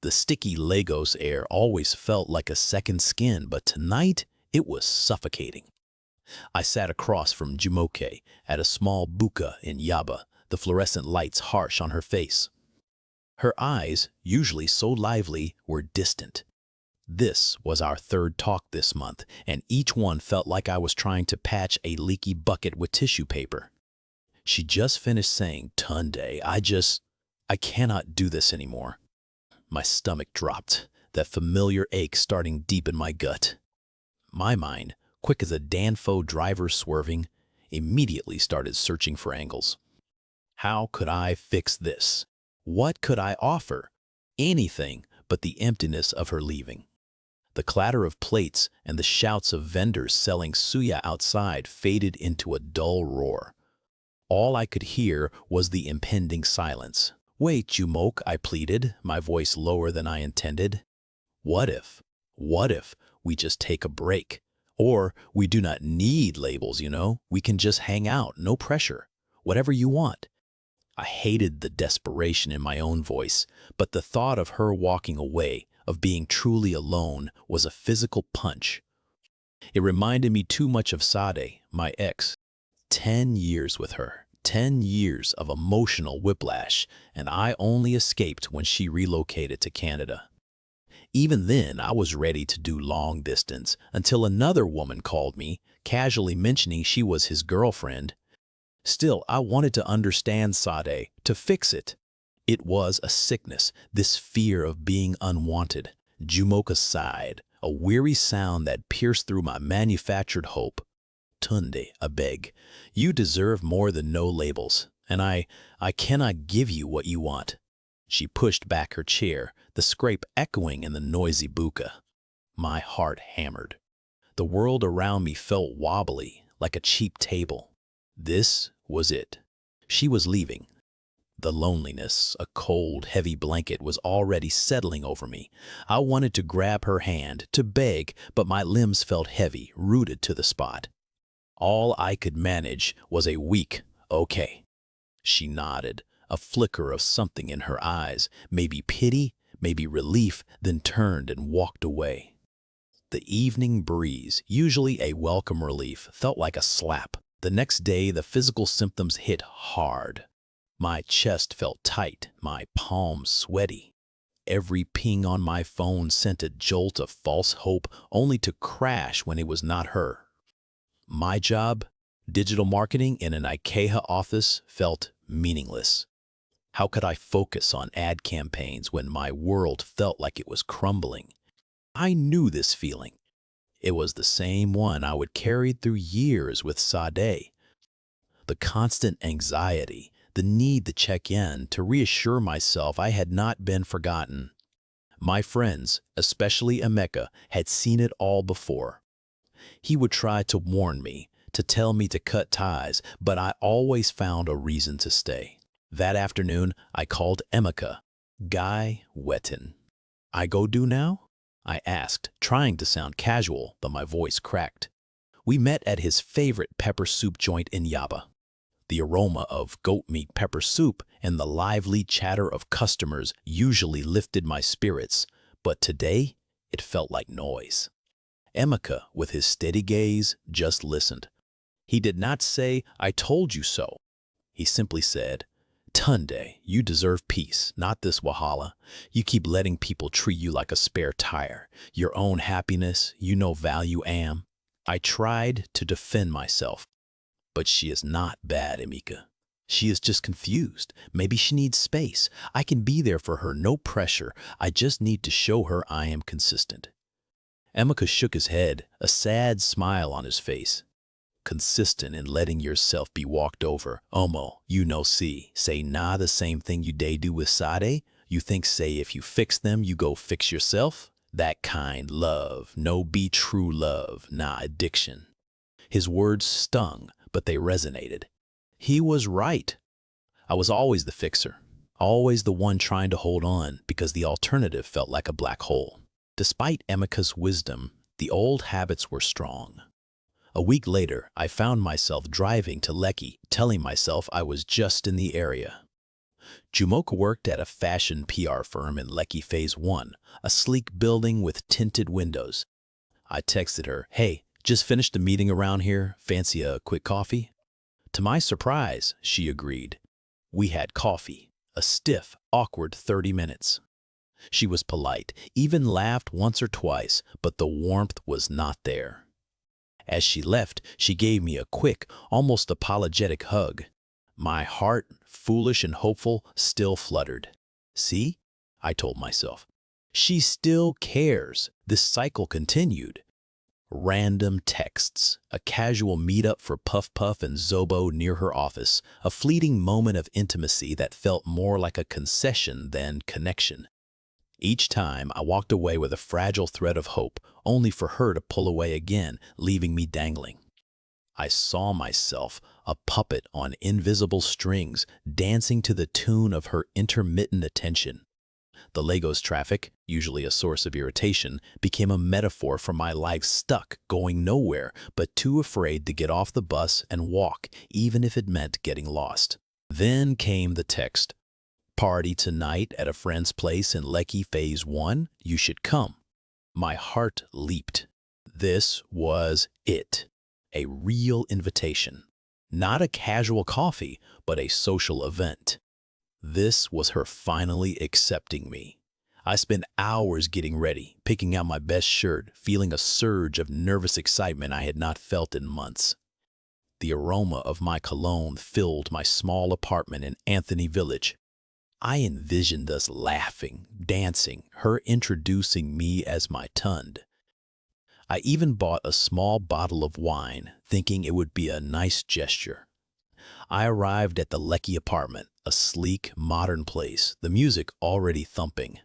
The sticky Lagos air always felt like a second skin, but tonight it was suffocating. I sat across from Jumoke at a small buka in Yaba, the fluorescent lights harsh on her face. Her eyes, usually so lively, were distant. This was our third talk this month, and each one felt like I was trying to patch a leaky bucket with tissue paper. She just finished saying, "Tunde, I cannot do this anymore." My stomach dropped, that familiar ache starting deep in my gut. My mind, quick as a Danfo driver swerving, immediately started searching for angles. How could I fix this? What could I offer? Anything but the emptiness of her leaving. The clatter of plates and the shouts of vendors selling suya outside faded into a dull roar. All I could hear was the impending silence. "Wait, Jumoke," I pleaded, my voice lower than I intended. What if we just take a break? Or we do not need labels, we can just hang out, no pressure, whatever you want. I hated the desperation in my own voice, but the thought of her walking away, of being truly alone, was a physical punch. It reminded me too much of Sade, my ex. 10 years with her, 10 years of emotional whiplash, and I only escaped when she relocated to Canada. Even then, I was ready to do long distance until another woman called me, casually mentioning she was his girlfriend. Still, I wanted to understand Sade, to fix it. It was a sickness, this fear of being unwanted. Jumoka sighed, a weary sound that pierced through my manufactured hope. "Tunde, I beg, you deserve more than no labels, and I cannot give you what you want." She pushed back her chair, the scrape echoing in the noisy buka. My heart hammered. The world around me felt wobbly, like a cheap table. This was it. She was leaving. The loneliness, a cold, heavy blanket, was already settling over me. I wanted to grab her hand, to beg, but my limbs felt heavy, rooted to the spot. All I could manage was a weak, "Okay." She nodded, a flicker of something in her eyes, maybe pity, maybe relief, then turned and walked away. The evening breeze, usually a welcome relief, felt like a slap. The next day, the physical symptoms hit hard. My chest felt tight, my palms sweaty. Every ping on my phone sent a jolt of false hope, only to crash when it was not her. My job, digital marketing in an IKEA office, felt meaningless. How could I focus on ad campaigns when my world felt like it was crumbling? I knew this feeling. It was the same one I would carry through years with Sade. The constant anxiety, the need to check in, to reassure myself I had not been forgotten. My friends, especially Emeka, had seen it all before. He would try to warn me, to tell me to cut ties, but I always found a reason to stay. That afternoon, I called Emeka, Guy Wetton. "I go do now?" I asked, trying to sound casual, but my voice cracked. We met at his favorite pepper soup joint in Yaba. The aroma of goat meat pepper soup and the lively chatter of customers usually lifted my spirits, but today it felt like noise. Emeka, with his steady gaze, just listened. He did not say, "I told you so." He simply said, "Tunde, you deserve peace, not this wahala. You keep letting people treat you like a spare tire. Your own happiness, you no value am." I tried to defend myself. "But she is not bad, Emeka. She is just confused. Maybe she needs space. I can be there for her, no pressure. I just need to show her I am consistent." Emeka shook his head, a sad smile on his face. "Consistent in letting yourself be walked over. Omo, you no see. Say nah the same thing you dey do with Sade. You think say if you fix them, you go fix yourself? That kind love, no be true love, nah addiction." His words stung, but they resonated. He was right. I was always the fixer, always the one trying to hold on, because the alternative felt like a black hole. Despite Emeka's wisdom, the old habits were strong. A week later, I found myself driving to Lekki, telling myself I was just in the area. Jumoke worked at a fashion PR firm in Lekki Phase 1, a sleek building with tinted windows. I texted her, "Hey, just finished a meeting around here. Fancy a quick coffee?" To my surprise, she agreed. We had coffee, a stiff, awkward 30 minutes. She was polite, even laughed once or twice, but the warmth was not there. As she left, she gave me a quick, almost apologetic hug. My heart, foolish and hopeful, still fluttered. "See?" I told myself. "She still cares." This cycle continued. Random texts, a casual meetup for Puff Puff and Zobo near her office, a fleeting moment of intimacy that felt more like a concession than connection. Each time I walked away with a fragile thread of hope, only for her to pull away again, leaving me dangling. I saw myself, a puppet on invisible strings, dancing to the tune of her intermittent attention. The Lagos traffic, usually a source of irritation, became a metaphor for my life stuck, going nowhere, but too afraid to get off the bus and walk, even if it meant getting lost. Then came the text. "Party tonight at a friend's place in Lekki Phase 1. You should come." My heart leaped. This was it. A real invitation. Not a casual coffee, but a social event. This was her finally accepting me. I spent hours getting ready, picking out my best shirt, feeling a surge of nervous excitement I had not felt in months. The aroma of my cologne filled my small apartment in Anthony Village. I envisioned us laughing, dancing, her introducing me as my Tunde. I even bought a small bottle of wine, thinking it would be a nice gesture. I arrived at the Lekki apartment, a sleek, modern place, the music already thumping.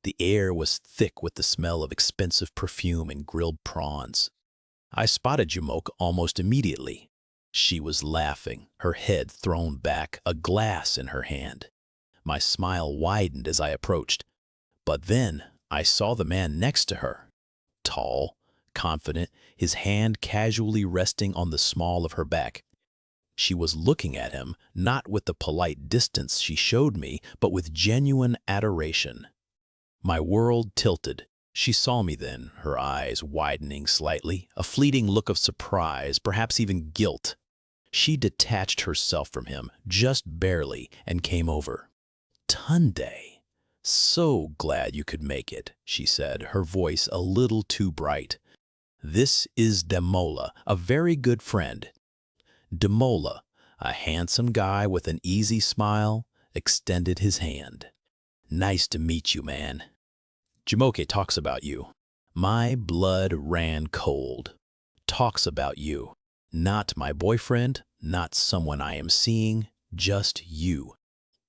The air was thick with the smell of expensive perfume and grilled prawns. I spotted Jumoke almost immediately. She was laughing, her head thrown back, a glass in her hand. My smile widened as I approached. But then I saw the man next to her. Tall, confident, his hand casually resting on the small of her back. She was looking at him, not with the polite distance she showed me, but with genuine adoration. My world tilted. She saw me then, her eyes widening slightly, a fleeting look of surprise, perhaps even guilt. She detached herself from him, just barely, and came over. "Tunde, so glad you could make it," she said, her voice a little too bright. "This is Demola, a very good friend." Demola, a handsome guy with an easy smile, extended his hand. "Nice to meet you, man. Jumoke talks about you." My blood ran cold. Talks about you. Not my boyfriend, not someone I am seeing, just you.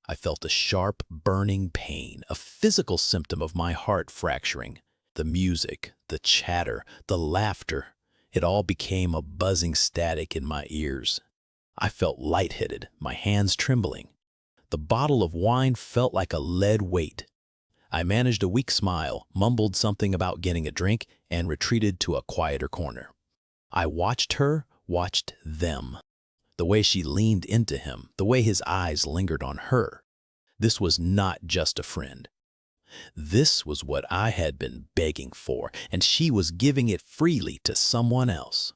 I felt a sharp, burning pain, a physical symptom of my heart fracturing. The music, the chatter, the laughter, it all became a buzzing static in my ears. I felt lightheaded, my hands trembling. The bottle of wine felt like a lead weight. I managed a weak smile, mumbled something about getting a drink, and retreated to a quieter corner. I watched her, watched them. The way she leaned into him, the way his eyes lingered on her. This was not just a friend. This was what I had been begging for, and she was giving it freely to someone else.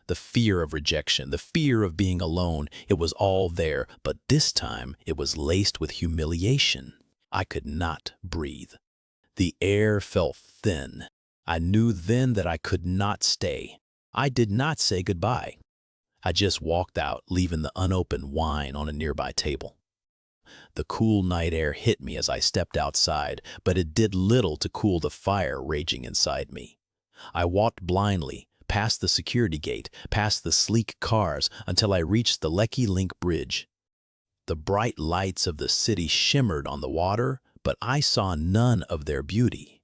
The fear of rejection, the fear of being alone, it was all there, but this time it was laced with humiliation. I could not breathe. The air felt thin. I knew then that I could not stay. I did not say goodbye. I just walked out, leaving the unopened wine on a nearby table. The cool night air hit me as I stepped outside, but it did little to cool the fire raging inside me. I walked blindly, past the security gate, past the sleek cars, until I reached the Lekki Link Bridge. The bright lights of the city shimmered on the water, but I saw none of their beauty.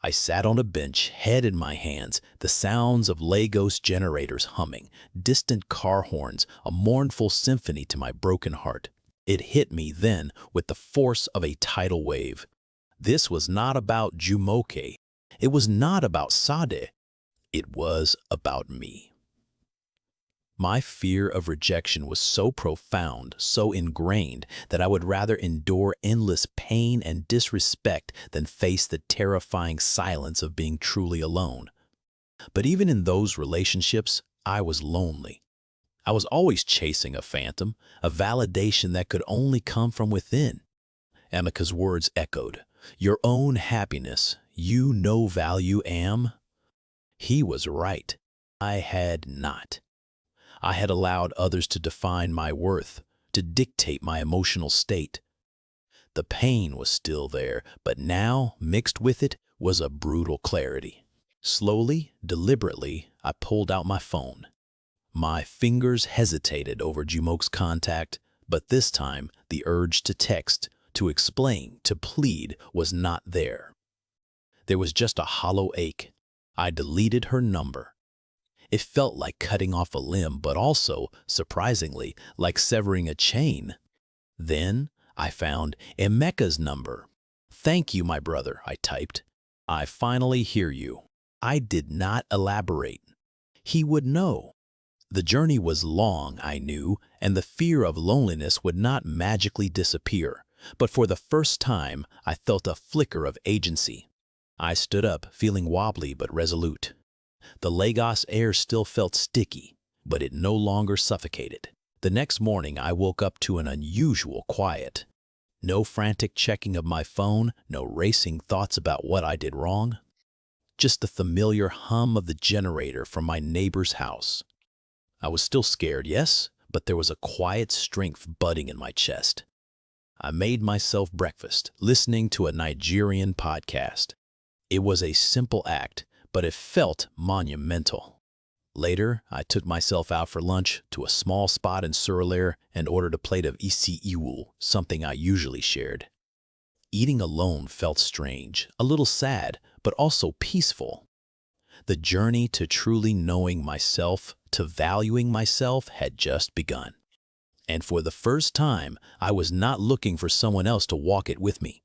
I sat on a bench, head in my hands, the sounds of Lagos generators humming, distant car horns, a mournful symphony to my broken heart. It hit me then with the force of a tidal wave. This was not about Jumoke. It was not about Sade. It was about me. My fear of rejection was so profound, so ingrained, that I would rather endure endless pain and disrespect than face the terrifying silence of being truly alone. But even in those relationships, I was lonely. I was always chasing a phantom, a validation that could only come from within. Emeka's words echoed, "Your own happiness, you no value am." He was right. I had not. I had allowed others to define my worth, to dictate my emotional state. The pain was still there, but now, mixed with it, was a brutal clarity. Slowly, deliberately, I pulled out my phone. My fingers hesitated over Jumoke's contact, but this time the urge to text, to explain, to plead was not there. There was just a hollow ache. I deleted her number. It felt like cutting off a limb, but also, surprisingly, like severing a chain. Then I found Emeka's number. "Thank you, my brother," I typed. "I finally hear you." I did not elaborate. He would know. The journey was long, I knew, and the fear of loneliness would not magically disappear. But for the first time, I felt a flicker of agency. I stood up, feeling wobbly but resolute. The Lagos air still felt sticky, but it no longer suffocated. The next morning, I woke up to an unusual quiet. No frantic checking of my phone, no racing thoughts about what I did wrong. Just the familiar hum of the generator from my neighbor's house. I was still scared, yes, but there was a quiet strength budding in my chest. I made myself breakfast, listening to a Nigerian podcast. It was a simple act, but it felt monumental. Later, I took myself out for lunch to a small spot in Surulere and ordered a plate of isi iwu, something I usually shared. Eating alone felt strange, a little sad, but also peaceful. The journey to truly knowing myself, to valuing myself, had just begun. And for the first time, I was not looking for someone else to walk it with me.